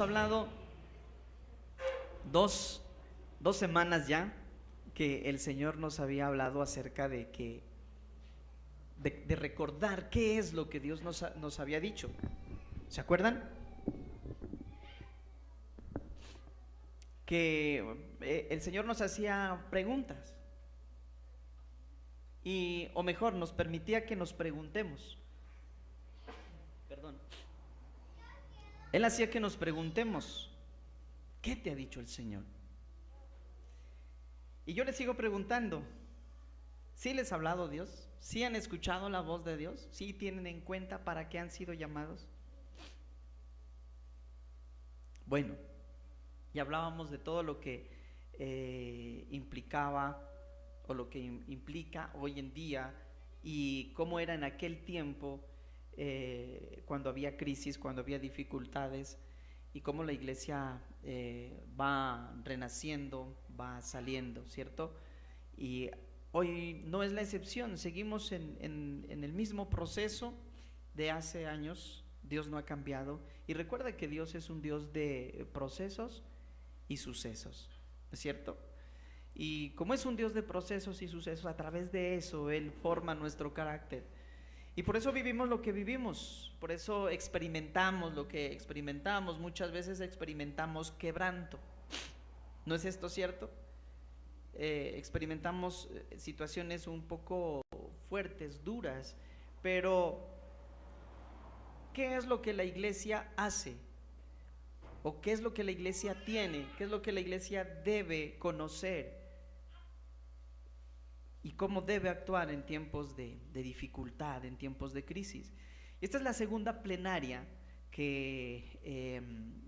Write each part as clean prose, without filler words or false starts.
hablado dos, dos semanas ya que el Señor nos había hablado acerca de que de recordar qué es lo que Dios nos había dicho. ¿Se acuerdan? Que el Señor nos hacía preguntas o mejor, nos permitía que nos preguntemos. Perdón. Él hacía que nos preguntemos, ¿qué te ha dicho el Señor? Y yo les sigo preguntando, ¿sí les ha hablado Dios? ¿Sí han escuchado la voz de Dios? ¿Sí tienen en cuenta para qué han sido llamados? Bueno, y hablábamos de todo lo que implicaba o lo que implica hoy en día y cómo era en aquel tiempo cuando había crisis, cuando había dificultades y cómo la iglesia va renaciendo, va saliendo, ¿cierto? Y hoy no es la excepción, seguimos en el mismo proceso de hace años. Dios no ha cambiado y recuerda que Dios es un Dios de procesos y sucesos, ¿es cierto? Y como es un Dios de procesos y sucesos, a través de eso Él forma nuestro carácter. Y por eso vivimos lo que vivimos, por eso experimentamos lo que experimentamos. Muchas veces experimentamos quebranto. ¿No es esto cierto? Experimentamos situaciones un poco fuertes, duras, pero ¿qué es lo que la iglesia hace? ¿O qué es lo que la iglesia tiene? ¿Qué es lo que la iglesia debe conocer? ¿Y cómo debe actuar en tiempos de dificultad, en tiempos de crisis? Esta es la segunda plenaria que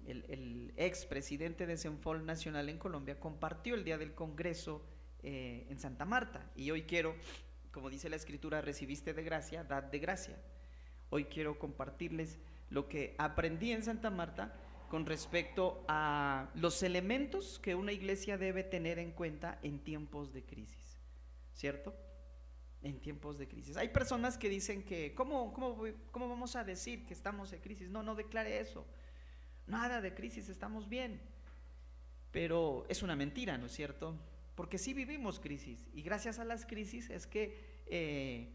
el ex presidente de Senfol Nacional en Colombia compartió el día del Congreso en Santa Marta. Y hoy quiero, como dice la Escritura, recibiste de gracia, dad de gracia. Hoy quiero compartirles lo que aprendí en Santa Marta con respecto a los elementos que una iglesia debe tener en cuenta en tiempos de crisis, ¿cierto? En tiempos de crisis. Hay personas que dicen que, ¿cómo vamos a decir que estamos en crisis? No, no declare eso. Nada de crisis, estamos bien. Pero es una mentira, ¿no es cierto? Porque sí vivimos crisis y gracias a las crisis es que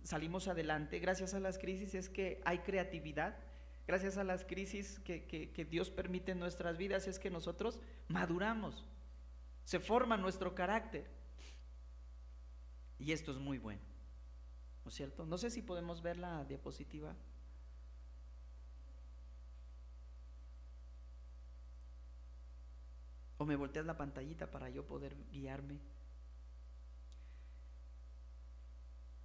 salimos adelante, gracias a las crisis es que hay creatividad, gracias a las crisis que Dios permite en nuestras vidas es que nosotros maduramos, se forma nuestro carácter. Y esto es muy bueno, ¿no es cierto? No sé si podemos ver la diapositiva. O me volteas la pantallita para yo poder guiarme.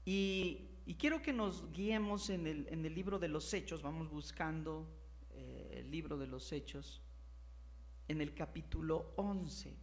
Y quiero que nos guiemos en el libro de los Hechos. Vamos buscando el libro de los Hechos en el capítulo 11.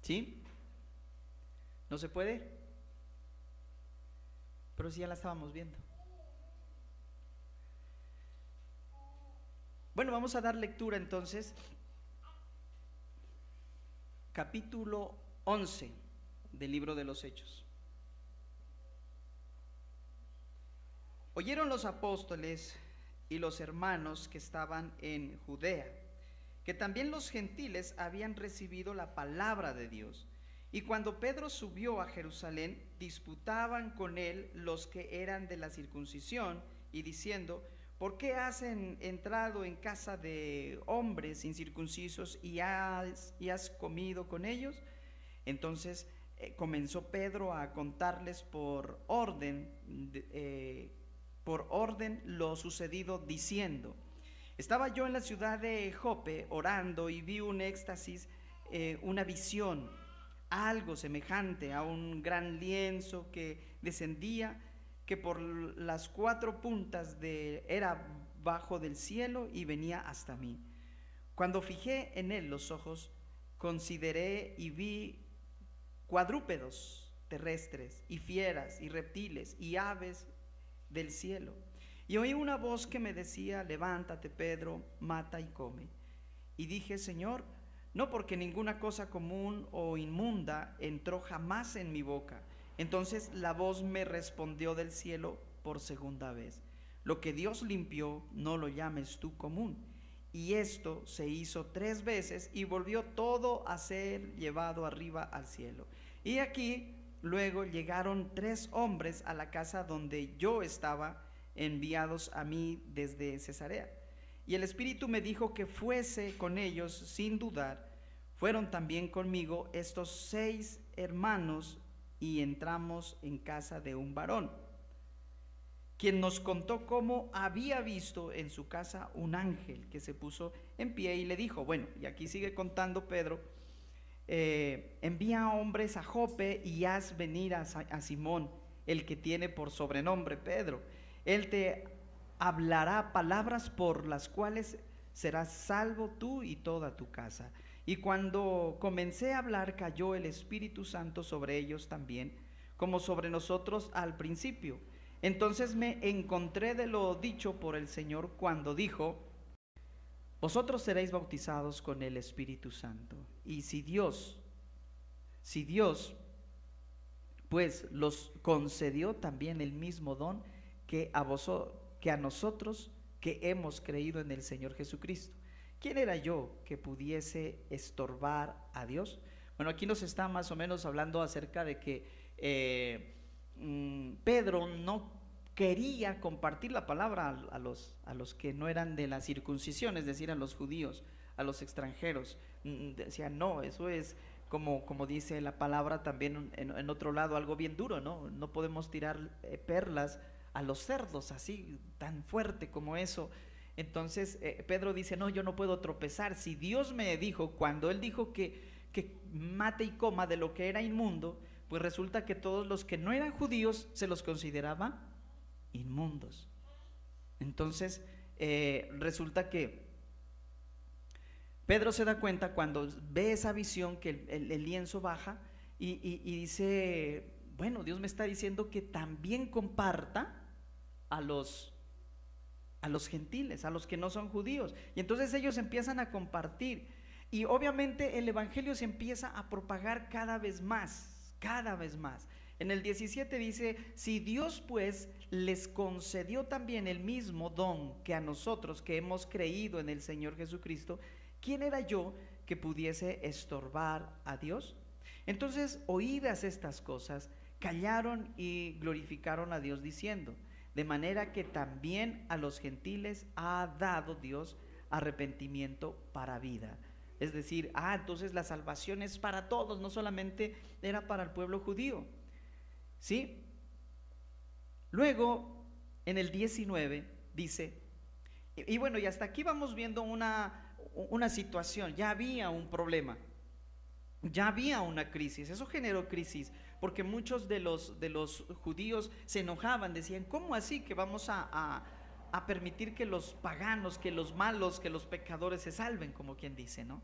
¿Sí? ¿No se puede? Pero sí ya la estábamos viendo. Bueno, vamos a dar lectura entonces. Capítulo 11 del libro de los Hechos. Oyeron los apóstoles y los hermanos que estaban en Judea, que también los gentiles habían recibido la palabra de Dios. Y cuando Pedro subió a Jerusalén, disputaban con él los que eran de la circuncisión, y diciendo: ¿por qué has entrado en casa de hombres incircuncisos y has comido con ellos? Entonces comenzó Pedro a contarles por orden lo sucedido, diciendo: estaba yo en la ciudad de Jope orando y vi un éxtasis, una visión, algo semejante a un gran lienzo que descendía, que por las cuatro puntas era bajo del cielo y venía hasta mí. Cuando fijé en él los ojos, consideré y vi cuadrúpedos terrestres, y fieras, y reptiles, y aves del cielo. Y oí una voz que me decía: levántate, Pedro, mata y come. Y dije: Señor, no, porque ninguna cosa común o inmunda entró jamás en mi boca. Entonces la voz me respondió del cielo por segunda vez: lo que Dios limpió, no lo llames tú común. Y esto se hizo 3 veces, y volvió todo a ser llevado arriba al cielo. Y aquí luego llegaron 3 hombres a la casa donde yo estaba, enviados a mí desde Cesarea. Y el Espíritu me dijo que fuese con ellos sin dudar. Fueron también conmigo estos 6 hermanos, y entramos en casa de un varón, quien nos contó cómo había visto en su casa un ángel que se puso en pie y le dijo, bueno, y aquí sigue contando Pedro, envía hombres a Jope y haz venir a Simón, el que tiene por sobrenombre Pedro. Él te hablará palabras por las cuales serás salvo tú y toda tu casa. Y cuando comencé a hablar, cayó el Espíritu Santo sobre ellos también, como sobre nosotros al principio. Entonces me encontré de lo dicho por el Señor cuando dijo: vosotros seréis bautizados con el Espíritu Santo. Y si Dios pues los concedió también el mismo don que a nosotros que hemos creído en el Señor Jesucristo. ¿Quién era yo que pudiese estorbar a Dios? Bueno, aquí nos está más o menos hablando acerca de que Pedro no quería compartir la palabra a los que no eran de la circuncisión, es decir, a los judíos, a los extranjeros. Decía, no, eso es como dice la palabra también en otro lado, algo bien duro, ¿no? No podemos tirar perlas a los cerdos, así, tan fuerte como eso. Entonces Pedro dice, no, yo no puedo tropezar. Si Dios me dijo, cuando Él dijo que mate y coma de lo que era inmundo, pues resulta que todos los que no eran judíos se los consideraba inmundos. Entonces resulta que Pedro se da cuenta cuando ve esa visión que el lienzo baja y dice, bueno, Dios me está diciendo que también comparta a los gentiles, a los que no son judíos. Y entonces ellos empiezan a compartir, y obviamente el evangelio se empieza a propagar cada vez más, cada vez más. En el 17 dice, si Dios pues les concedió también el mismo don que a nosotros que hemos creído en el Señor Jesucristo, ¿quién era yo que pudiese estorbar a Dios? Entonces, oídas estas cosas, callaron y glorificaron a Dios diciendo, de manera que también a los gentiles ha dado Dios arrepentimiento para vida. Es decir, entonces la salvación es para todos, no solamente era para el pueblo judío. ¿Sí? Luego, en el 19 dice, y bueno, y hasta aquí vamos viendo una situación, ya había un problema, ya había una crisis, eso generó crisis, porque muchos de los judíos se enojaban, decían, ¿cómo así que vamos a permitir que los paganos, que los malos, que los pecadores se salven, como quien dice, ¿no?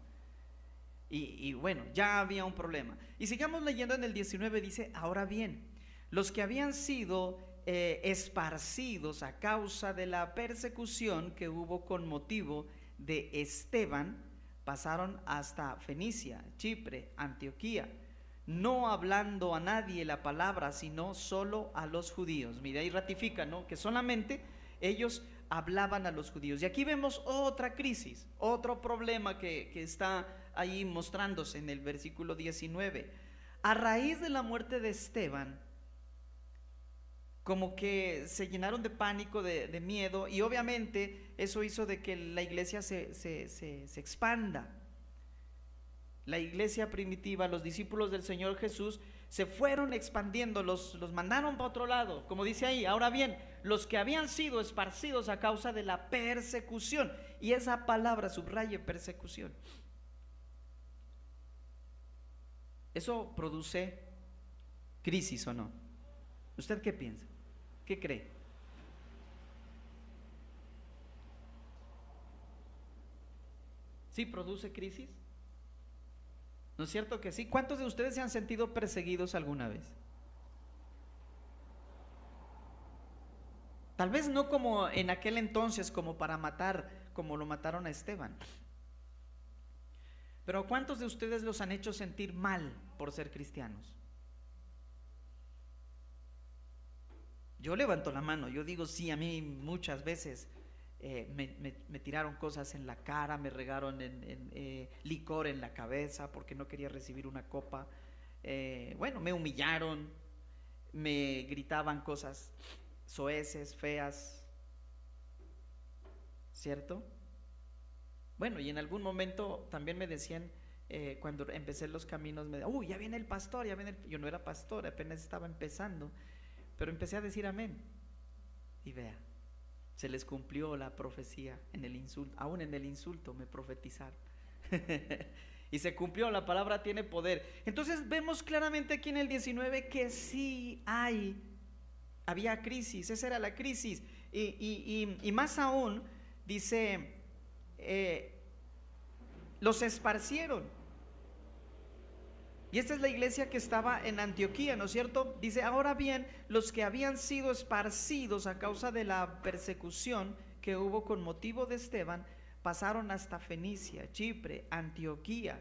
Y bueno, ya había un problema. Y sigamos leyendo en el 19, dice, ahora bien, los que habían sido esparcidos a causa de la persecución que hubo con motivo de Esteban, pasaron hasta Fenicia, Chipre, Antioquía, no hablando a nadie la palabra, sino solo a los judíos. Mira, ahí ratifica, ¿no?, que solamente ellos hablaban a los judíos. Y aquí vemos otra crisis, otro problema que está ahí mostrándose en el versículo 19. A raíz de la muerte de Esteban, como que se llenaron de pánico, de miedo, y obviamente eso hizo de que la iglesia se expanda. La iglesia primitiva, los discípulos del Señor Jesús se fueron expandiendo, los mandaron para otro lado, como dice ahí. Ahora bien, los que habían sido esparcidos a causa de la persecución, y esa palabra subraye persecución, ¿eso produce crisis o no? ¿Usted qué piensa? ¿Qué cree? ¿Sí produce crisis? ¿No es cierto que sí? ¿Cuántos de ustedes se han sentido perseguidos alguna vez? Tal vez no como en aquel entonces, como para matar, como lo mataron a Esteban. Pero ¿cuántos de ustedes los han hecho sentir mal por ser cristianos? Yo levanto la mano, yo digo sí, a mí muchas veces me tiraron cosas en la cara, me regaron licor en la cabeza porque no quería recibir una copa. Bueno, me humillaron, me gritaban cosas soeces, feas, ¿cierto? Bueno, y en algún momento también me decían, cuando empecé los caminos, me decían, uy, ya viene el pastor, ya viene Yo no era pastor, apenas estaba empezando, pero empecé a decir amén. Y vea, se les cumplió la profecía en el insulto, aún en el insulto me profetizaron. Y se cumplió, la palabra tiene poder. Entonces vemos claramente aquí en el 19 que sí había crisis, esa era la crisis. Y más aún, dice, los esparcieron. Y esta es la iglesia que estaba en Antioquía, ¿no es cierto? Dice, ahora bien, los que habían sido esparcidos a causa de la persecución que hubo con motivo de Esteban, pasaron hasta Fenicia, Chipre, Antioquía,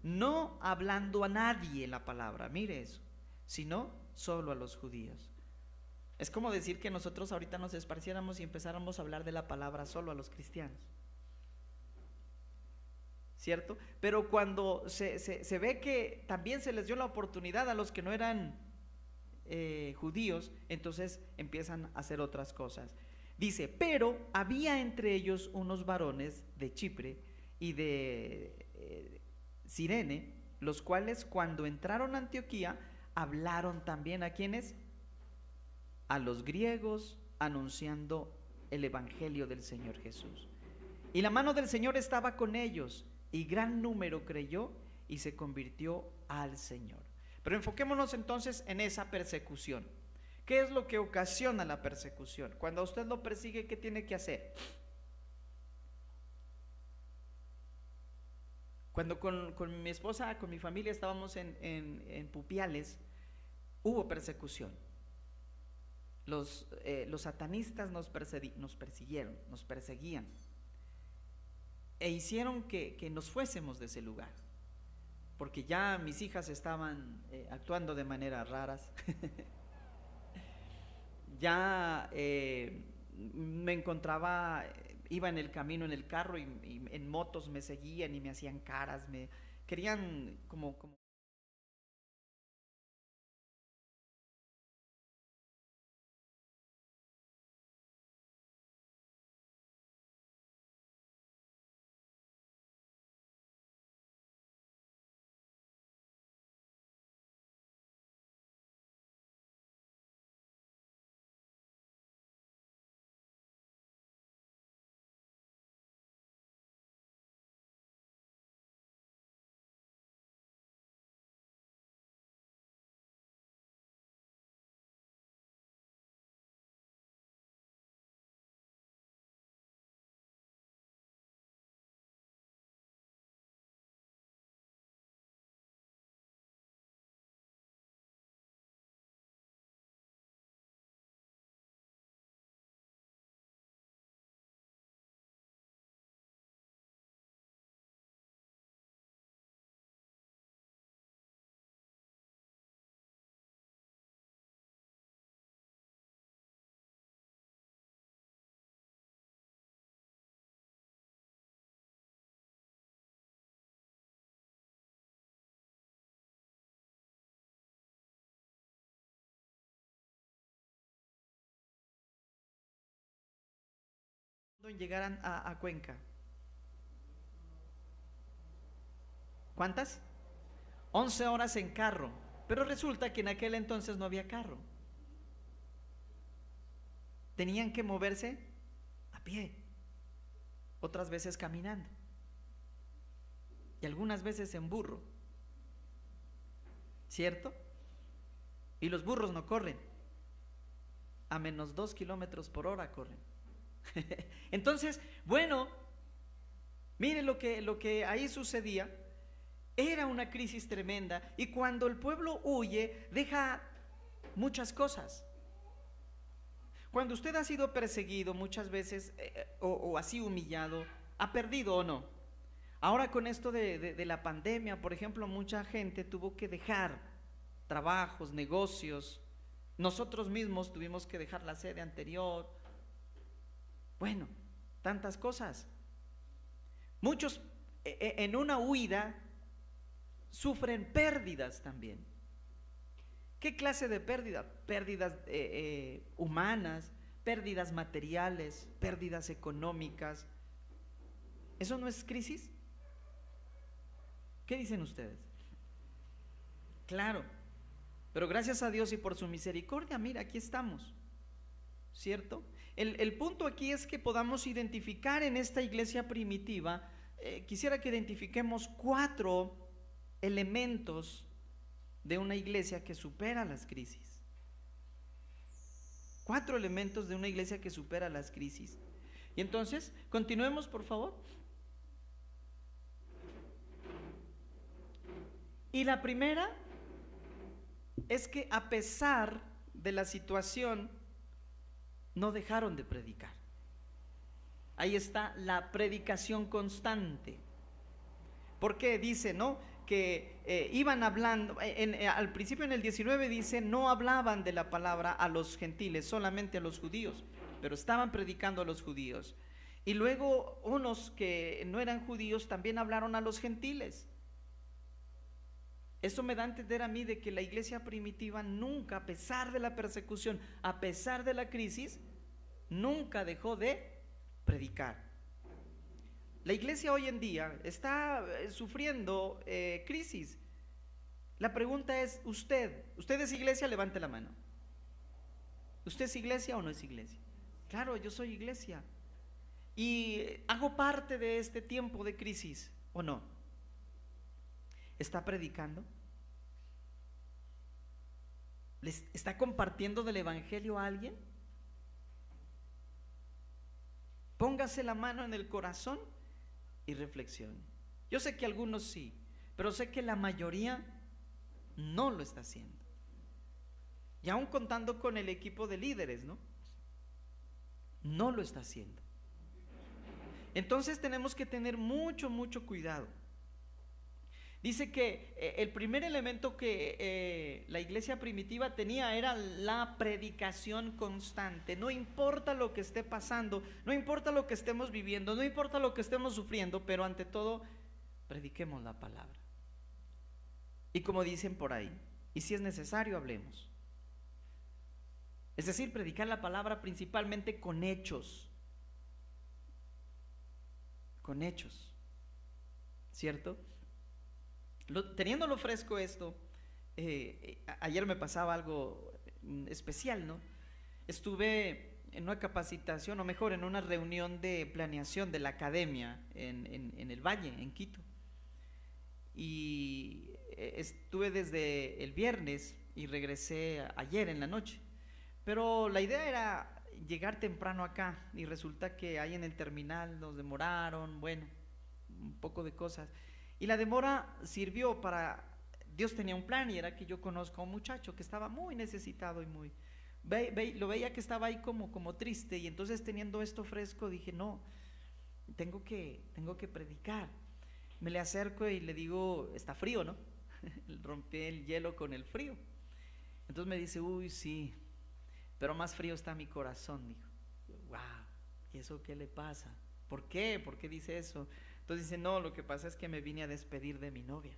no hablando a nadie la palabra, mire eso, sino solo a los judíos. Es como decir que nosotros ahorita nos esparciéramos y empezáramos a hablar de la palabra solo a los cristianos, ¿cierto? Pero cuando se ve que también se les dio la oportunidad a los que no eran judíos, entonces empiezan a hacer otras cosas. Dice, pero había entre ellos unos varones de Chipre y de Cirene, los cuales cuando entraron a Antioquía hablaron también a quienes, a los griegos, anunciando el evangelio del Señor Jesús. Y la mano del Señor estaba con ellos, y gran número creyó y se convirtió al Señor. Pero enfoquémonos entonces en esa persecución. ¿Qué es lo que ocasiona la persecución? Cuando a usted lo persigue, ¿qué tiene que hacer? Cuando con mi esposa, con mi familia estábamos en Pupiales, hubo persecución. Los satanistas nos persiguieron, nos perseguían, e hicieron que nos fuésemos de ese lugar, porque ya mis hijas estaban actuando de maneras raras. Ya me encontraba, iba en el camino en el carro y en motos me seguían y me hacían caras, me querían como llegaran a Cuenca. ¿Cuántas? 11 horas en carro. Pero resulta que en aquel entonces no había carro. Tenían que moverse a pie, otras veces caminando y algunas veces en burro, ¿cierto? Y los burros no corren, a menos 2 kilómetros por hora corren. Entonces, bueno, miren lo que ahí sucedía. Era una crisis tremenda, y cuando el pueblo huye, deja muchas cosas. Cuando usted ha sido perseguido muchas veces o así humillado, ¿ha perdido o no? Ahora con esto de la pandemia, por ejemplo, mucha gente tuvo que dejar trabajos, negocios. Nosotros mismos tuvimos que dejar la sede anterior. Bueno, tantas cosas. Muchos en una huida sufren pérdidas también. ¿Qué clase de pérdida? Pérdidas humanas, pérdidas materiales, pérdidas económicas. ¿Eso no es crisis? ¿Qué dicen ustedes? Claro, pero gracias a Dios y por su misericordia, mira, aquí estamos, ¿cierto? El punto aquí es que podamos identificar en esta iglesia primitiva, quisiera que identifiquemos 4 elementos de una iglesia que supera las crisis. 4 elementos de una iglesia que supera las crisis. Y entonces, continuemos, por favor. Y la primera es que a pesar de la situación, no dejaron de predicar. Ahí está la predicación constante. Porque dice, ¿no?, que iban hablando, al principio en el 19 dice, no hablaban de la palabra a los gentiles, solamente a los judíos, pero estaban predicando a los judíos. Y luego unos que no eran judíos también hablaron a los gentiles. Eso me da a entender a mí de que la iglesia primitiva nunca, a pesar de la persecución, a pesar de la crisis, nunca dejó de predicar. La iglesia hoy en día está sufriendo crisis. La pregunta es, ¿usted es iglesia? Levante la mano. ¿Usted es iglesia o no es iglesia? Claro, yo soy iglesia. ¿Y hago parte de este tiempo de crisis o no? ¿Está predicando? ¿Les está compartiendo del evangelio a alguien? Póngase la mano en el corazón y reflexione. Yo sé que algunos sí, pero sé que la mayoría no lo está haciendo. Y aún contando con el equipo de líderes, no lo está haciendo. Entonces tenemos que tener mucho cuidado. Dice que el primer elemento que la iglesia primitiva tenía era la predicación constante. No importa lo que esté pasando, no importa lo que estemos viviendo, no importa lo que estemos sufriendo, pero ante todo, prediquemos la palabra. Y como dicen por ahí, y si es necesario, hablemos. Es decir, predicar la palabra principalmente con hechos. Con hechos, ¿cierto? Teniéndolo fresco esto, ayer me pasaba algo especial, ¿no? Estuve en una capacitación, o mejor, en una reunión de planeación de la academia en el Valle, en Quito. Y estuve desde el viernes y regresé ayer en la noche. Pero la idea era llegar temprano acá, y resulta que ahí en el terminal nos demoraron, bueno, un poco de cosas. Y la demora sirvió para, Dios tenía un plan, y era que yo conozco a un muchacho que estaba muy necesitado y lo veía que estaba ahí como triste, y entonces teniendo esto fresco dije, no, tengo que predicar. Me le acerco y le digo, está frío, ¿no? Rompí el hielo con el frío. Entonces me dice, uy, sí, pero más frío está mi corazón, dijo. Wow, ¿y eso qué le pasa? ¿Por qué? ¿Por qué dice eso? Entonces dice, no, lo que pasa es que me vine a despedir de mi novia.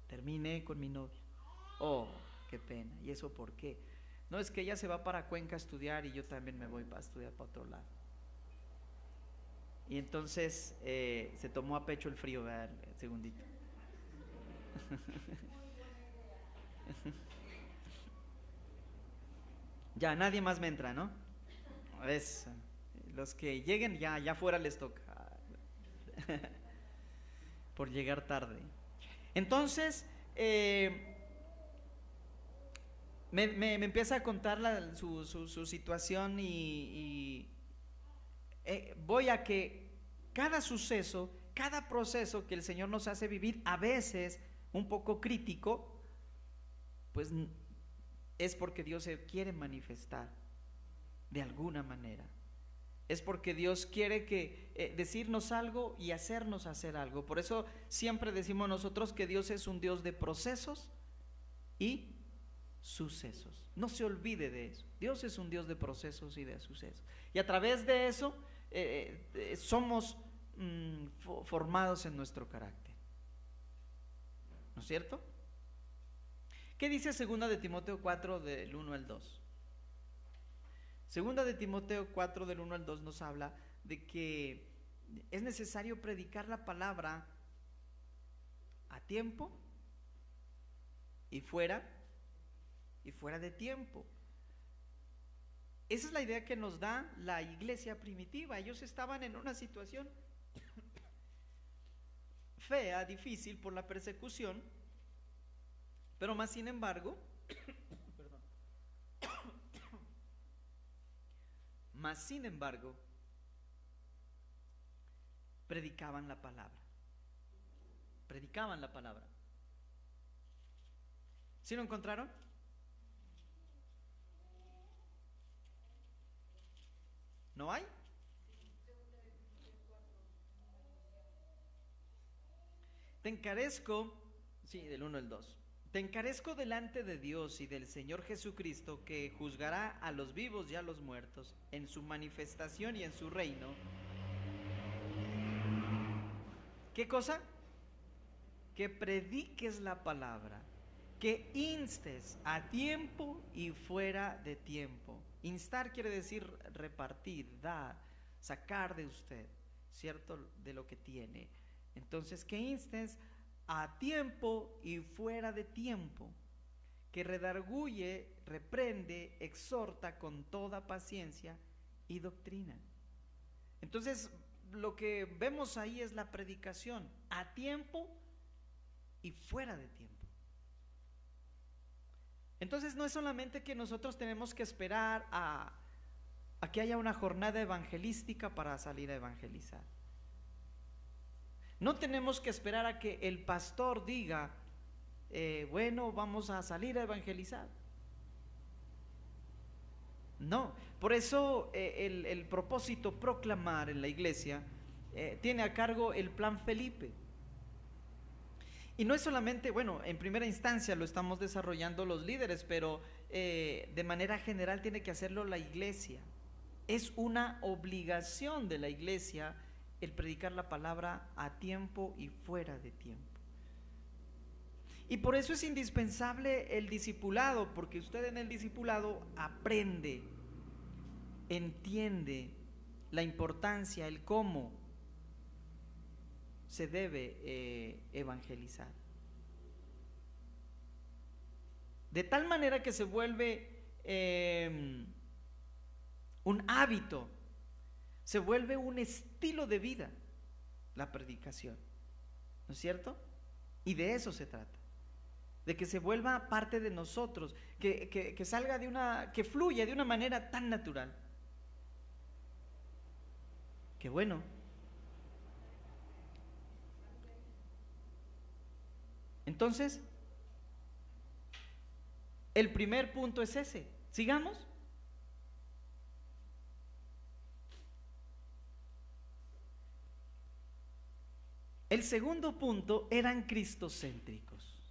Terminé con mi novia. Oh, qué pena. ¿Y eso por qué? No, es que ella se va para Cuenca a estudiar y yo también me voy para estudiar para otro lado. Y entonces se tomó a pecho el frío, ¿verdad? Segundito. Ya, nadie más me entra, ¿no? Es, los que lleguen ya afuera les toca. Por llegar tarde. Entonces me empieza a contar su situación, y voy a que cada suceso cada proceso que el Señor nos hace vivir, a veces un poco crítico, pues es porque Dios se quiere manifestar de alguna manera. Es porque Dios quiere decirnos algo y hacernos hacer algo. Por eso siempre decimos nosotros que Dios es un Dios de procesos y sucesos. No se olvide de eso. Dios es un Dios de procesos y de sucesos. Y a través de eso somos formados en nuestro carácter. ¿No es cierto? ¿Qué dice 2 de Timoteo 4 del 1 al 2? Segunda de Timoteo 4 del 1 al 2 nos habla de que es necesario predicar la palabra a tiempo y fuera de tiempo. Esa es la idea que nos da la iglesia primitiva. Ellos estaban en una situación fea, difícil por la persecución, pero más sin embargo, predicaban la palabra. ¿Sí lo encontraron? ¿No hay? Te encarezco, sí, del 1 al 2. Te encarezco delante de Dios y del Señor Jesucristo, que juzgará a los vivos y a los muertos en su manifestación y en su reino. ¿Qué cosa? Que prediques la palabra, que instes a tiempo y fuera de tiempo. Instar quiere decir repartir, dar, sacar de usted, ¿cierto? De lo que tiene. Entonces, que instes a tiempo y fuera de tiempo, que redarguye, reprende, exhorta con toda paciencia y doctrina. Entonces, lo que vemos ahí es la predicación a tiempo y fuera de tiempo. Entonces, no es solamente que nosotros tenemos que esperar a que haya una jornada evangelística para salir a evangelizar. No tenemos que esperar a que el pastor diga, bueno, vamos a salir a evangelizar. No, por eso el propósito proclamar en la iglesia tiene a cargo el plan Felipe. Y no es solamente, bueno, en primera instancia lo estamos desarrollando los líderes, pero de manera general tiene que hacerlo la iglesia. Es una obligación de la iglesia el predicar la palabra a tiempo y fuera de tiempo. Y por eso es indispensable el discipulado, porque usted en el discipulado aprende, entiende la importancia, el cómo se debe evangelizar. De tal manera que se vuelve un hábito, se vuelve un estilo de vida la predicación, ¿no es cierto? Y de eso se trata, de que se vuelva parte de nosotros, que salga que fluya de una manera tan natural. Qué bueno. Entonces, el primer punto es ese. Sigamos. El segundo punto, eran cristocéntricos,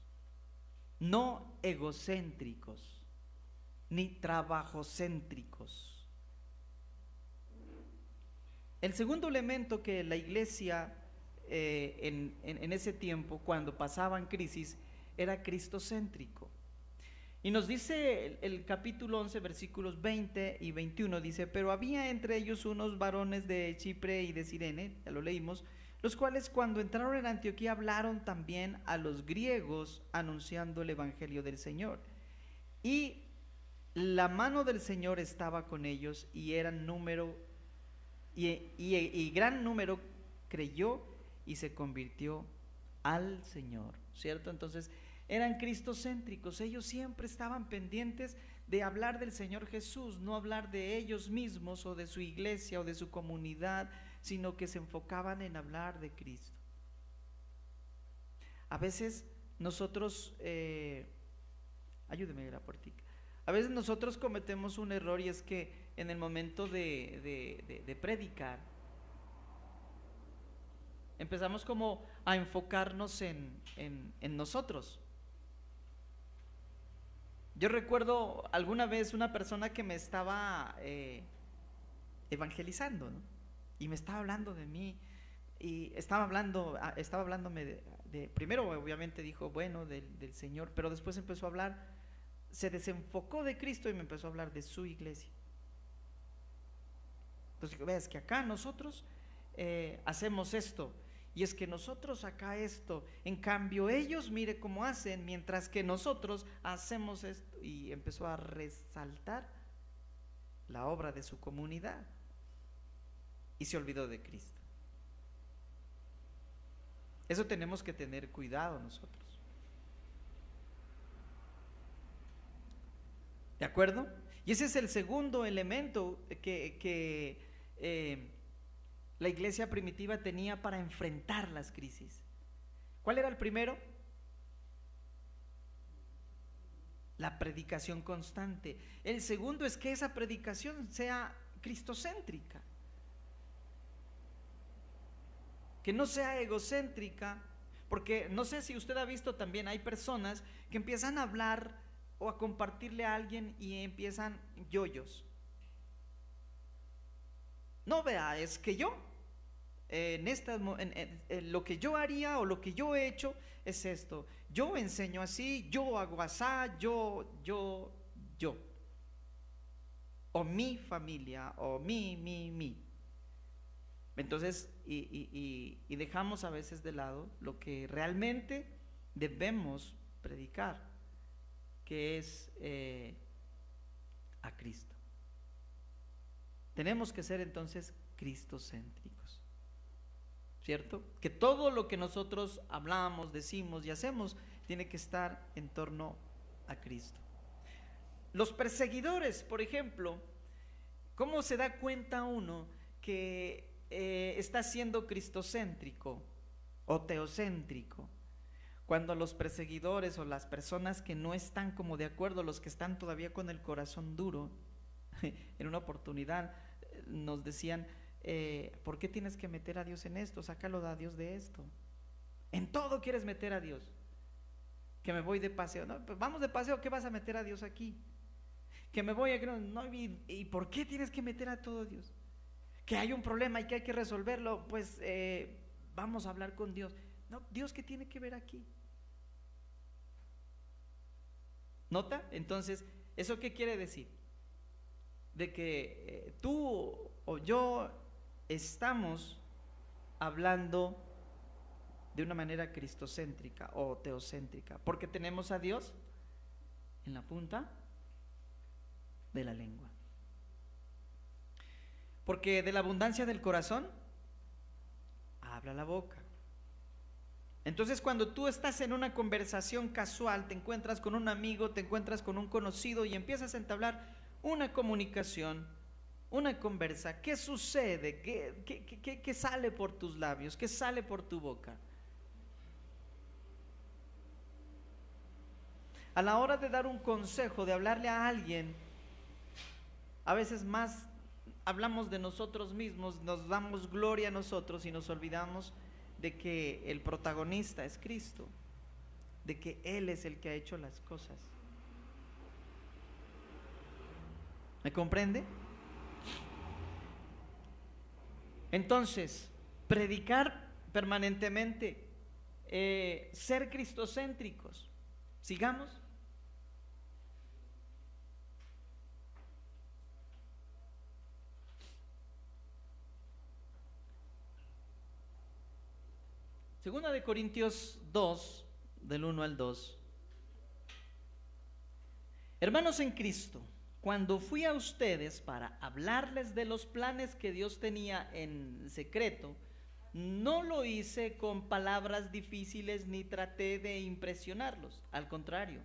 no egocéntricos, ni trabajocéntricos. El segundo elemento que la iglesia en ese tiempo, cuando pasaban crisis, era cristocéntrico. Y nos dice el capítulo 11, versículos 20 y 21, dice: pero había entre ellos unos varones de Chipre y de Cirene, ya lo leímos, los cuales cuando entraron en Antioquía hablaron también a los griegos anunciando el evangelio del Señor. Y la mano del Señor estaba con ellos, y eran número, y gran número creyó y se convirtió al Señor, ¿cierto? Entonces eran cristocéntricos, ellos siempre estaban pendientes de hablar del Señor Jesús, no hablar de ellos mismos o de su iglesia o de su comunidad, sino que se enfocaban en hablar de Cristo. A veces nosotros, ayúdeme a ir a la puertica. A veces nosotros cometemos un error, y es que en el momento de predicar, empezamos como a enfocarnos en nosotros. Yo recuerdo alguna vez una persona que me estaba evangelizando, ¿no? Y me estaba hablando de mí, y estaba hablándome primero obviamente dijo, bueno, del Señor, pero después empezó a hablar, se desenfocó de Cristo y me empezó a hablar de su iglesia. Entonces, ves que acá nosotros hacemos esto, y es que nosotros acá esto, en cambio ellos mire cómo hacen, mientras que nosotros hacemos esto. Y empezó a resaltar la obra de su comunidad y se olvidó de Cristo. Eso tenemos que tener cuidado nosotros. ¿De acuerdo? Y ese es el segundo elemento que la iglesia primitiva tenía para enfrentar las crisis. ¿Cuál era el primero? La predicación constante. El segundo es que esa predicación sea cristocéntrica, que no sea egocéntrica, porque no sé si usted ha visto también, hay personas que empiezan a hablar o a compartirle a alguien y empiezan yoyos. No, vea, es que yo lo que yo haría o lo que yo he hecho es esto. Yo enseño así, yo hago asá, yo. O mi familia, o mi. Entonces, y dejamos a veces de lado lo que realmente debemos predicar, que es a Cristo. Tenemos que ser entonces cristocéntricos, ¿cierto? Que todo lo que nosotros hablamos, decimos y hacemos tiene que estar en torno a Cristo. Los perseguidores, por ejemplo, ¿cómo se da cuenta uno que está siendo cristocéntrico o teocéntrico? Cuando los perseguidores o las personas que no están como de acuerdo, los que están todavía con el corazón duro, en una oportunidad nos decían, ¿por qué tienes que meter a Dios en esto? Sácalo a Dios de esto. En todo quieres meter a Dios. Que me voy de paseo. No, pues vamos de paseo, ¿qué vas a meter a Dios aquí? Que me voy a... No, ¿y por qué tienes que meter a todo Dios? Que hay un problema y que hay que resolverlo, pues vamos a hablar con Dios. No, Dios, ¿qué tiene que ver aquí? ¿Nota? Entonces, ¿eso qué quiere decir? De que tú o yo estamos hablando de una manera cristocéntrica o teocéntrica, porque tenemos a Dios en la punta de la lengua. Porque de la abundancia del corazón habla la boca. Entonces, cuando tú estás en una conversación casual, te encuentras con un amigo, te encuentras con un conocido y empiezas a entablar una comunicación, una conversa, ¿qué sucede? ¿Qué sale por tus labios? ¿Qué sale por tu boca? A la hora de dar un consejo, de hablarle a alguien, a veces más hablamos de nosotros mismos, nos damos gloria a nosotros y nos olvidamos de que el protagonista es Cristo, de que Él es el que ha hecho las cosas. ¿Me comprende? Entonces, predicar permanentemente, ser cristocéntricos. Sigamos. Segunda de Corintios 2, del 1 al 2. Hermanos en Cristo, cuando fui a ustedes para hablarles de los planes que Dios tenía en secreto, no lo hice con palabras difíciles ni traté de impresionarlos. Al contrario,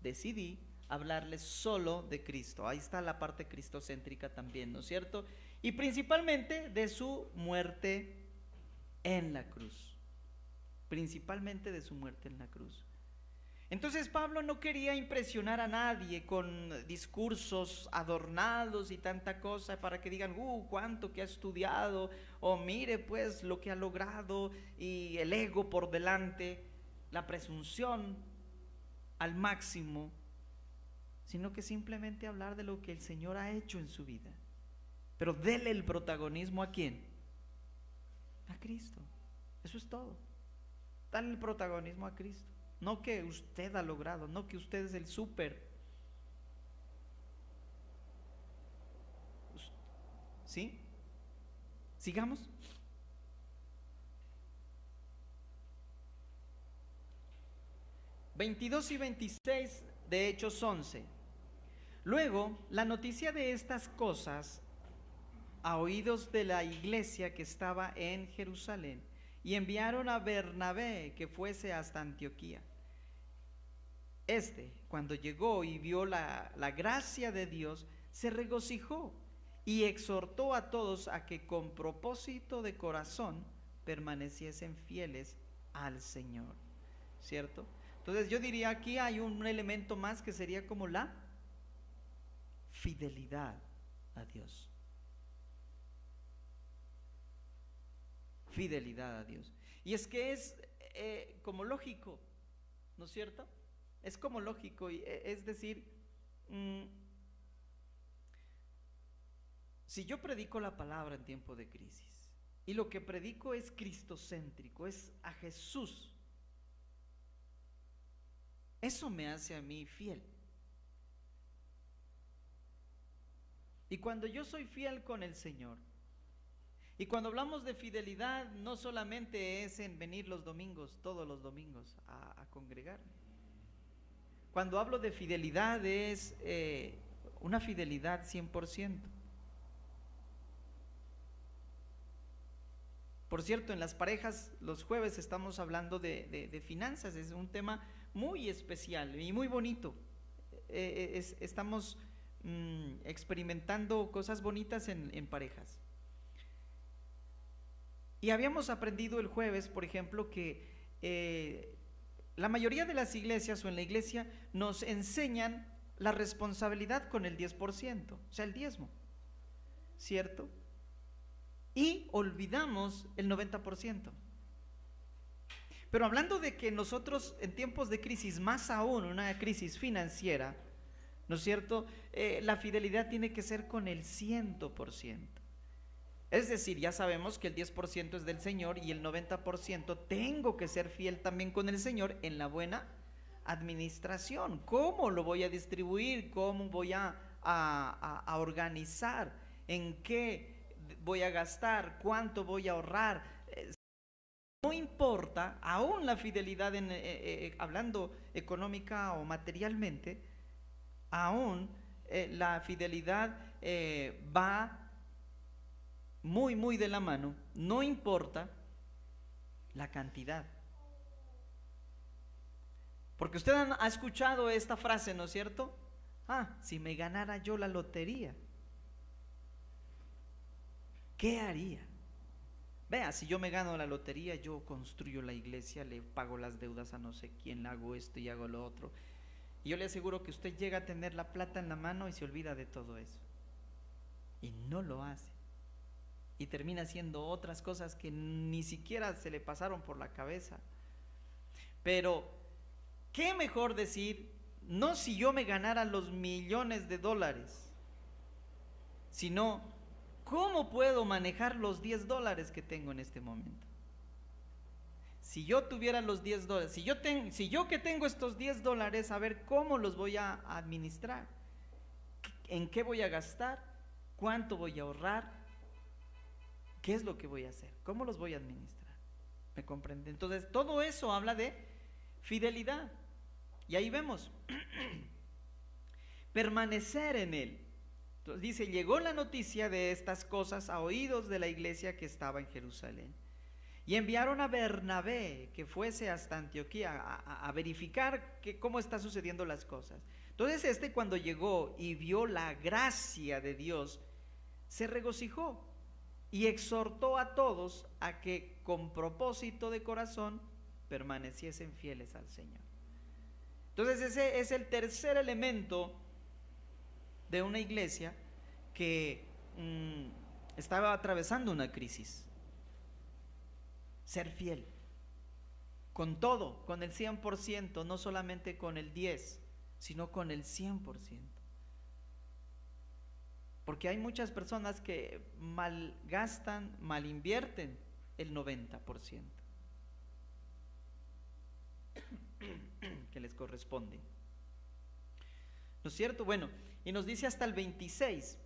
decidí hablarles solo de Cristo. Ahí está la parte cristocéntrica también, ¿no es cierto? Y principalmente de su muerte en la cruz. Principalmente de su muerte en la cruz. Entonces Pablo no quería impresionar a nadie con discursos adornados y tanta cosa para que digan, cuánto que ha estudiado, o mire pues lo que ha logrado, y el ego por delante, la presunción al máximo, sino que simplemente hablar de lo que el Señor ha hecho en su vida. Pero dele el protagonismo ¿a quién? A Cristo. Eso es todo. Dale el protagonismo a Cristo. No que usted ha logrado, no que usted es el súper. ¿Sí? Sigamos. (22 y 26 de Hechos 11). Luego, la noticia de estas cosas a oídos de la iglesia que estaba en Jerusalén, y enviaron a Bernabé que fuese hasta Antioquía. Cuando llegó y vio la gracia de Dios, se regocijó y exhortó a todos a que con propósito de corazón permaneciesen fieles al Señor. ¿Cierto? Entonces yo diría, aquí hay un elemento más que sería como la fidelidad a Dios. Fidelidad a Dios. Y es que es como lógico, ¿no es cierto? Es como lógico, es decir, si yo predico la palabra en tiempo de crisis, y lo que predico es cristocéntrico, es a Jesús, eso me hace a mí fiel. Y cuando yo soy fiel con el Señor, y cuando hablamos de fidelidad, no solamente es en venir los domingos, todos los domingos, a congregarme. Cuando hablo de fidelidad es una fidelidad 100%. Por cierto, en las parejas, los jueves estamos hablando de finanzas. Es un tema muy especial y muy bonito. Estamos experimentando cosas bonitas en parejas. Y habíamos aprendido el jueves, por ejemplo, que la mayoría de las iglesias o en la iglesia nos enseñan la responsabilidad con el 10%, o sea, el diezmo, ¿cierto? Y olvidamos el 90%. Pero hablando de que nosotros en tiempos de crisis, más aún una crisis financiera, ¿no es cierto? La fidelidad tiene que ser con el 100%. Es decir, ya sabemos que el 10% es del Señor y el 90% tengo que ser fiel también con el Señor en la buena administración. ¿Cómo lo voy a distribuir? ¿Cómo voy a organizar? ¿En qué voy a gastar? ¿Cuánto voy a ahorrar? No importa, aún la fidelidad hablando económica o materialmente, aún la fidelidad va muy, muy de la mano, no importa la cantidad. Porque usted ha escuchado esta frase, ¿no es cierto? Si me ganara yo la lotería, ¿qué haría? Vea, si yo me gano la lotería, yo construyo la iglesia, le pago las deudas a no sé quién, hago esto y hago lo otro. Y yo le aseguro que usted llega a tener la plata en la mano y se olvida de todo eso. Y no lo hace. Y termina haciendo otras cosas que ni siquiera se le pasaron por la cabeza. Pero, ¿qué mejor decir? No si yo me ganara los millones de dólares, sino ¿cómo puedo manejar los $10 que tengo en este momento? Si yo tuviera los $10, si yo que tengo estos $10, a ver cómo los voy a administrar, en qué voy a gastar, cuánto voy a ahorrar, qué es lo que voy a hacer, cómo los voy a administrar. ¿Me comprende? Entonces todo eso habla de fidelidad. Y ahí vemos permanecer en él. Entonces dice, llegó la noticia de estas cosas a oídos de la iglesia que estaba en Jerusalén, y enviaron a Bernabé que fuese hasta Antioquía a verificar cómo están sucediendo las cosas. Entonces Entonces cuando llegó y vio la gracia de Dios, se regocijó y exhortó a todos a que con propósito de corazón permaneciesen fieles al Señor. Entonces ese es el tercer elemento de una iglesia que estaba atravesando una crisis. Ser fiel, con todo, con el 100%, no solamente con el 10%, sino con el 100%. Porque hay muchas personas que malgastan, mal invierten el 90% que les corresponde. ¿No es cierto? Bueno, y nos dice hasta el 26.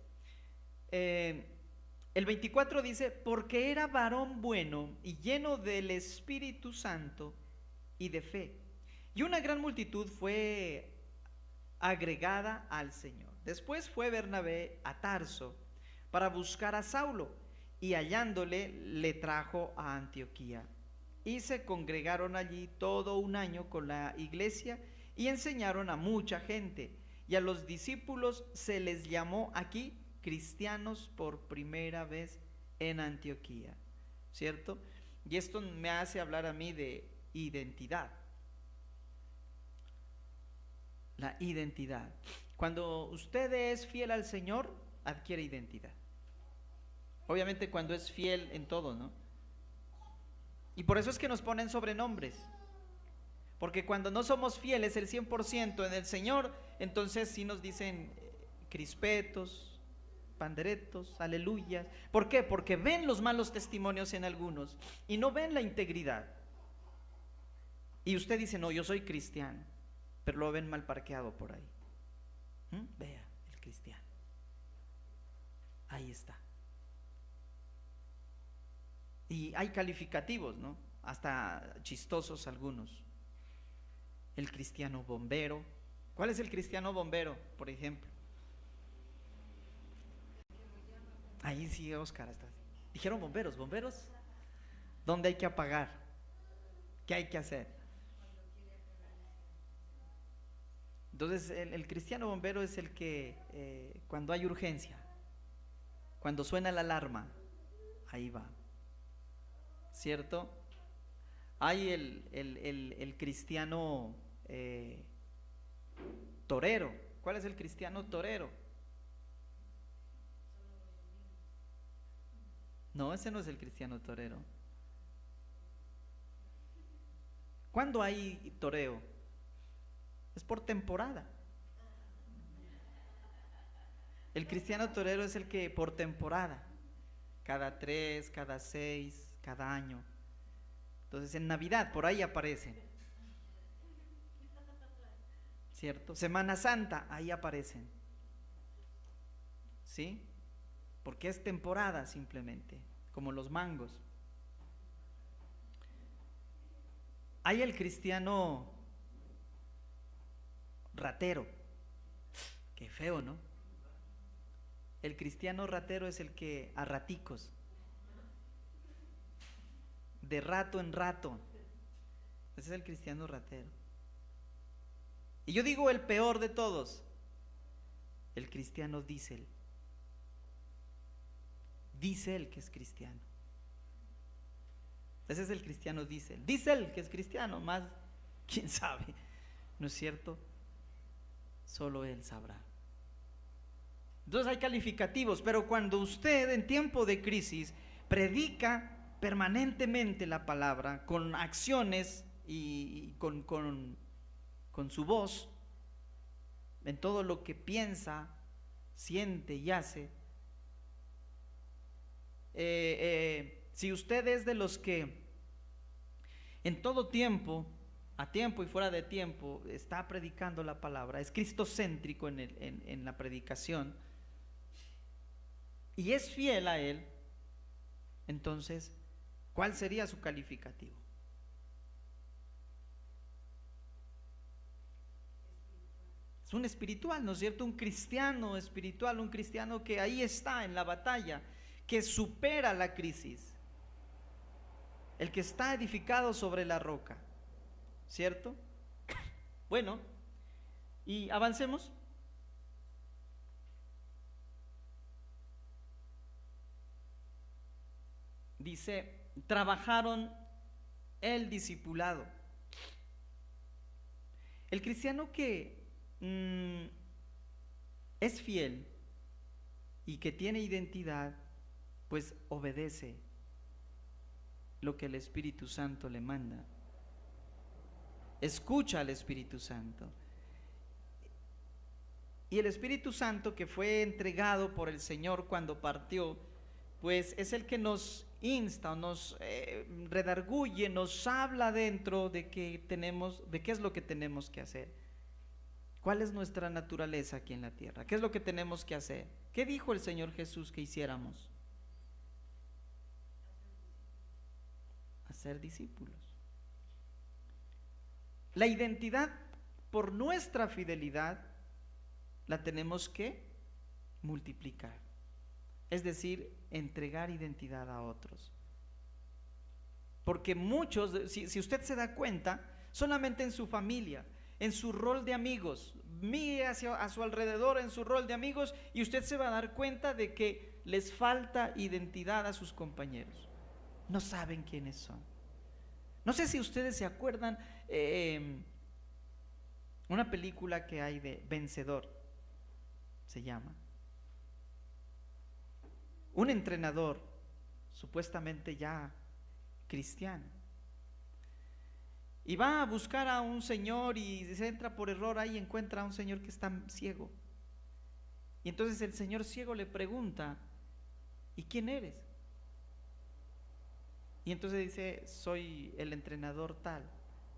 El 24 dice, porque era varón bueno y lleno del Espíritu Santo y de fe, y una gran multitud fue agregada al Señor. Después fue Bernabé a Tarso para buscar a Saulo, y hallándole le trajo a Antioquía. Y se congregaron allí todo un año con la iglesia y enseñaron a mucha gente. Y a los discípulos se les llamó aquí cristianos por primera vez en Antioquía, ¿cierto? Y esto me hace hablar a mí de identidad. La identidad. Cuando usted es fiel al Señor, adquiere identidad. Obviamente cuando es fiel en todo, ¿no? Y por eso es que nos ponen sobrenombres. Porque cuando no somos fieles el 100% en el Señor, entonces sí nos dicen crispetos, panderetos, aleluyas. ¿Por qué? Porque ven los malos testimonios en algunos y no ven la integridad. Y usted dice, no, yo soy cristiano, pero lo ven mal parqueado por ahí. Vea, el cristiano. Ahí está. Y hay calificativos, ¿no? Hasta chistosos algunos. El cristiano bombero. ¿Cuál es el cristiano bombero, por ejemplo? Ahí sí, Oscar, está. Dijeron bomberos, bomberos. ¿Dónde hay que apagar? ¿Qué hay que hacer? Entonces, el cristiano bombero es el que cuando hay urgencia, cuando suena la alarma, ahí va, ¿cierto? Hay el cristiano torero. ¿Cuál es el cristiano torero? No, ese no es el cristiano torero. ¿Cuándo hay toreo? Es por temporada. El cristiano torero es el que por temporada, cada 3, cada 6, cada año. Entonces en Navidad por ahí aparecen, ¿cierto? Semana Santa, ahí aparecen, ¿sí? Porque es temporada simplemente, como los mangos. Hay el cristiano ratero. Qué feo, ¿no? El cristiano ratero es el que a raticos, de rato en rato. Ese es el cristiano ratero. Y yo digo el peor de todos, el cristiano diésel. Dice él que es cristiano. Ese es el cristiano diésel. Dice él que es cristiano, más quién sabe, ¿no es cierto? Solo él sabrá. Entonces hay calificativos, pero cuando usted en tiempo de crisis predica permanentemente la palabra con acciones y con su voz, en todo lo que piensa, siente y hace, si usted es de los que en todo tiempo, a tiempo y fuera de tiempo, está predicando la palabra, es cristocéntrico en la predicación y es fiel a él, entonces, ¿cuál sería su calificativo? Es un espiritual, ¿no es cierto? Un cristiano espiritual, un cristiano que ahí está en la batalla, que supera la crisis, el que está edificado sobre la roca, ¿cierto? Bueno, Y avancemos. Dice, trabajaron el discipulado. El cristiano que es fiel y que tiene identidad, pues obedece lo que el Espíritu Santo le manda. Escucha al Espíritu Santo. Y el Espíritu Santo que fue entregado por el Señor cuando partió, pues es el que nos insta o nos redarguye, nos habla dentro de que tenemos, de qué es lo que tenemos que hacer. ¿Cuál es nuestra naturaleza aquí en la tierra? ¿Qué es lo que tenemos que hacer? ¿Qué dijo el Señor Jesús que hiciéramos? Hacer discípulos. La identidad por nuestra fidelidad la tenemos que multiplicar. Es decir, entregar identidad a otros. Porque muchos, si usted se da cuenta, solamente en su familia, en su rol de amigos, mire a su alrededor en su rol de amigos y usted se va a dar cuenta de que les falta identidad a sus compañeros. No saben quiénes son. No sé si ustedes se acuerdan una película que hay de Vencedor, se llama. Un entrenador, supuestamente ya cristiano, y va a buscar a un señor y se entra por error ahí y encuentra a un señor que está ciego. Y entonces el señor ciego le pregunta, ¿y quién eres? Y entonces dice, soy el entrenador tal.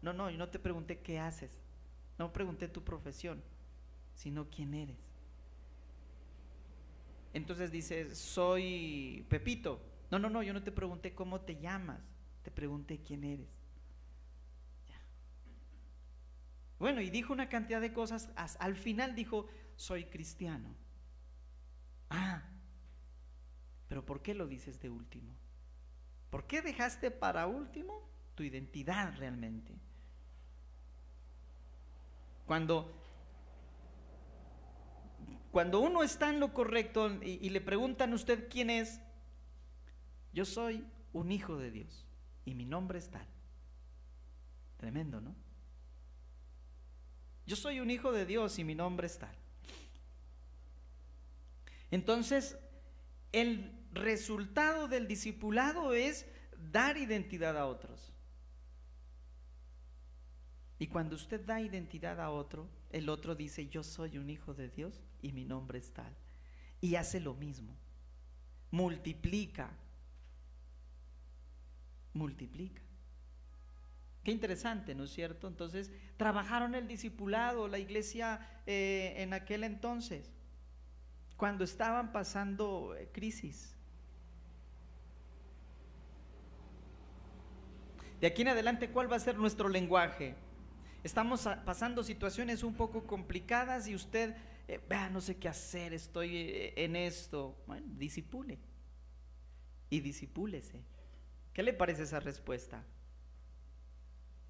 No, yo no te pregunté qué haces, no pregunté tu profesión, sino quién eres. Entonces dice, soy Pepito. No, yo no te pregunté cómo te llamas, te pregunté quién eres. Ya. Bueno, y dijo una cantidad de cosas, al final dijo, soy cristiano. Ah, pero ¿por qué lo dices de último? ¿Por qué dejaste para último tu identidad realmente? Cuando uno está en lo correcto y le preguntan a usted quién es, yo soy un hijo de Dios y mi nombre es tal. Tremendo, ¿no? Yo soy un hijo de Dios y mi nombre es tal. Entonces, el resultado del discipulado es dar identidad a otros. Y cuando usted da identidad a otro, el otro dice, yo soy un hijo de Dios y mi nombre es tal. Y hace lo mismo. Multiplica. Qué interesante, ¿no es cierto? Entonces, trabajaron el discipulado, la iglesia en aquel entonces, cuando estaban pasando crisis. De aquí en adelante, ¿cuál va a ser nuestro lenguaje? Estamos pasando situaciones un poco complicadas y usted, no sé qué hacer, estoy en esto. Bueno, disipule y disipúlese. ¿Qué le parece esa respuesta?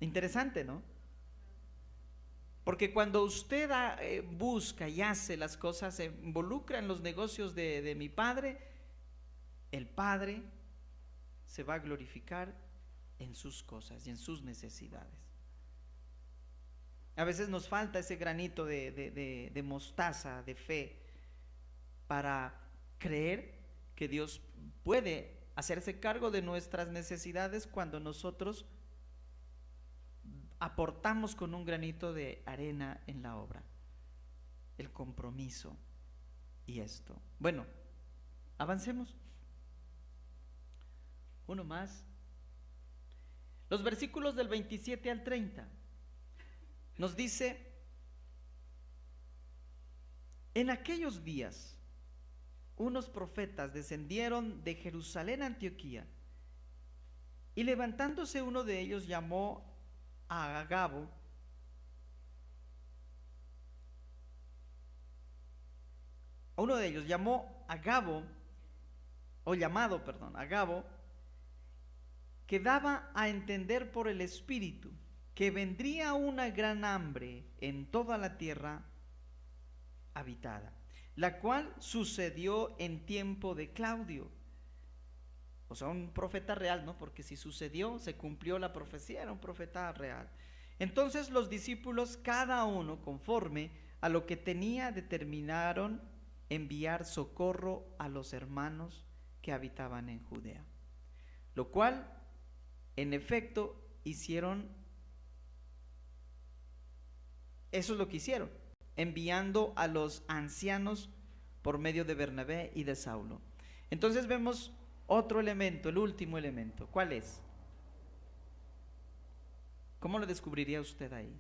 Interesante, ¿no? Porque cuando usted busca y hace las cosas, se involucra en los negocios de mi Padre, el Padre se va a glorificar en sus cosas y en sus necesidades. A veces nos falta ese granito de mostaza, de fe, para creer que Dios puede hacerse cargo de nuestras necesidades cuando nosotros aportamos con un granito de arena en la obra. El compromiso y esto. Bueno, avancemos. Uno más. Los versículos del 27 al 30 nos dice: en aquellos días unos profetas descendieron de Jerusalén a Antioquía, y levantándose uno de ellos llamó a Agabo, Agabo, que daba a entender por el Espíritu que vendría una gran hambre en toda la tierra habitada, la cual sucedió en tiempo de Claudio. O sea, un profeta real, ¿no? Porque si sucedió, se cumplió la profecía, era un profeta real. Entonces los discípulos, cada uno conforme a lo que tenía, determinaron enviar socorro a los hermanos que habitaban en Judea. Lo cual, en efecto, hicieron. Eso es lo que hicieron, enviando a los ancianos por medio de Bernabé y de Saulo. Entonces vemos otro elemento, el último elemento. ¿Cuál es? ¿Cómo lo descubriría usted ahí?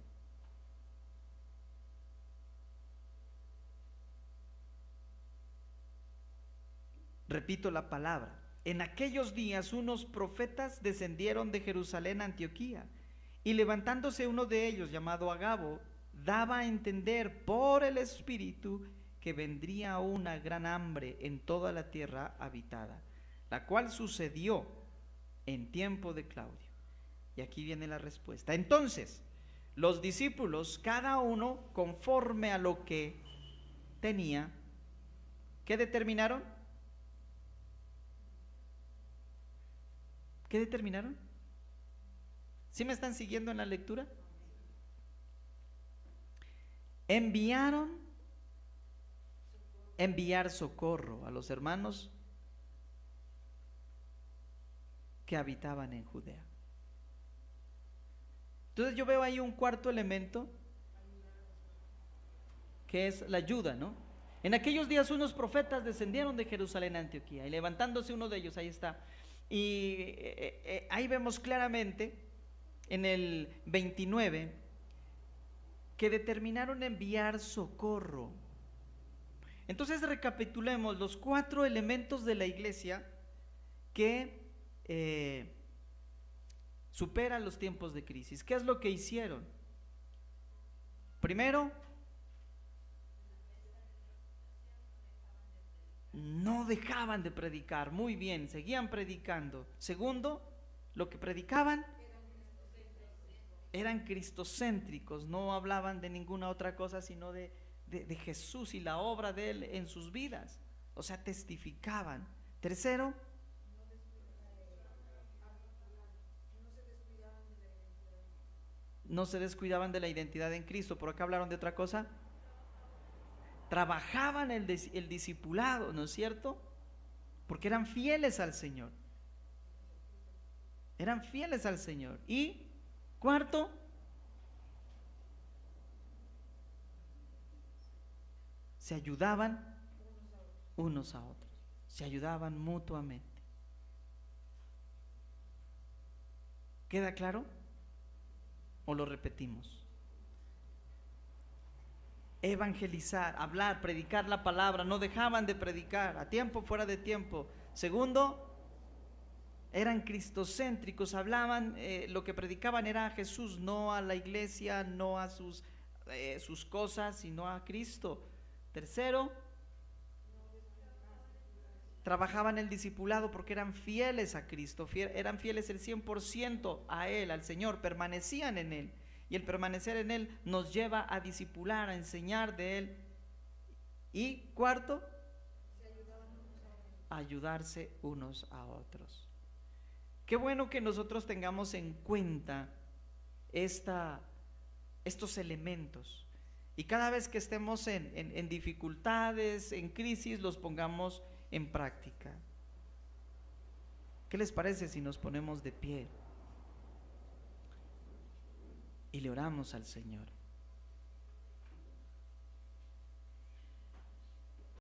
Repito la palabra. En aquellos días unos profetas descendieron de Jerusalén a Antioquía, y levantándose uno de ellos, llamado Agabo, daba a entender por el Espíritu que vendría una gran hambre en toda la tierra habitada, la cual sucedió en tiempo de Claudio. Y aquí viene la respuesta. Entonces, los discípulos, cada uno conforme a lo que tenía, ¿qué determinaron? ¿Qué determinaron? ¿Sí me están siguiendo en la lectura? Enviar socorro a los hermanos que habitaban en Judea. Entonces yo veo ahí un cuarto elemento, que es la ayuda, ¿no? En aquellos días unos profetas descendieron de Jerusalén a Antioquía, y levantándose uno de ellos, ahí está, y ahí vemos claramente en el 29 que determinaron enviar socorro. Entonces recapitulemos los 4 elementos de la iglesia que superan los tiempos de crisis. ¿Qué es lo que hicieron? Primero, no dejaban de predicar. Muy bien, seguían predicando. Segundo, lo que predicaban eran cristocéntricos, no hablaban de ninguna otra cosa sino de Jesús y la obra de Él en sus vidas. O sea, testificaban. Tercero, no se descuidaban de la identidad en Cristo. ¿Por acá hablaron de otra cosa? Trabajaban el discipulado, ¿no es cierto? Porque eran fieles al Señor. Eran fieles al Señor. Y cuarto, se ayudaban unos a otros. Se ayudaban mutuamente. ¿Queda claro? ¿O lo repetimos? Evangelizar, hablar, predicar la palabra. No dejaban de predicar, a tiempo, fuera de tiempo. Segundo, eran cristocéntricos, hablaban, lo que predicaban era a Jesús, no a la iglesia, no a sus cosas, sino a Cristo. Tercero, trabajaban el discipulado porque eran fieles a Cristo, eran fieles el 100% a Él, al Señor, permanecían en Él. Y el permanecer en Él nos lleva a discipular, a enseñar de Él. Y cuarto, ayudarse unos a otros. Qué bueno que nosotros tengamos en cuenta estos elementos. Y cada vez que estemos en dificultades, en crisis, los pongamos en práctica. ¿Qué les parece si nos ponemos de pie y le oramos al Señor?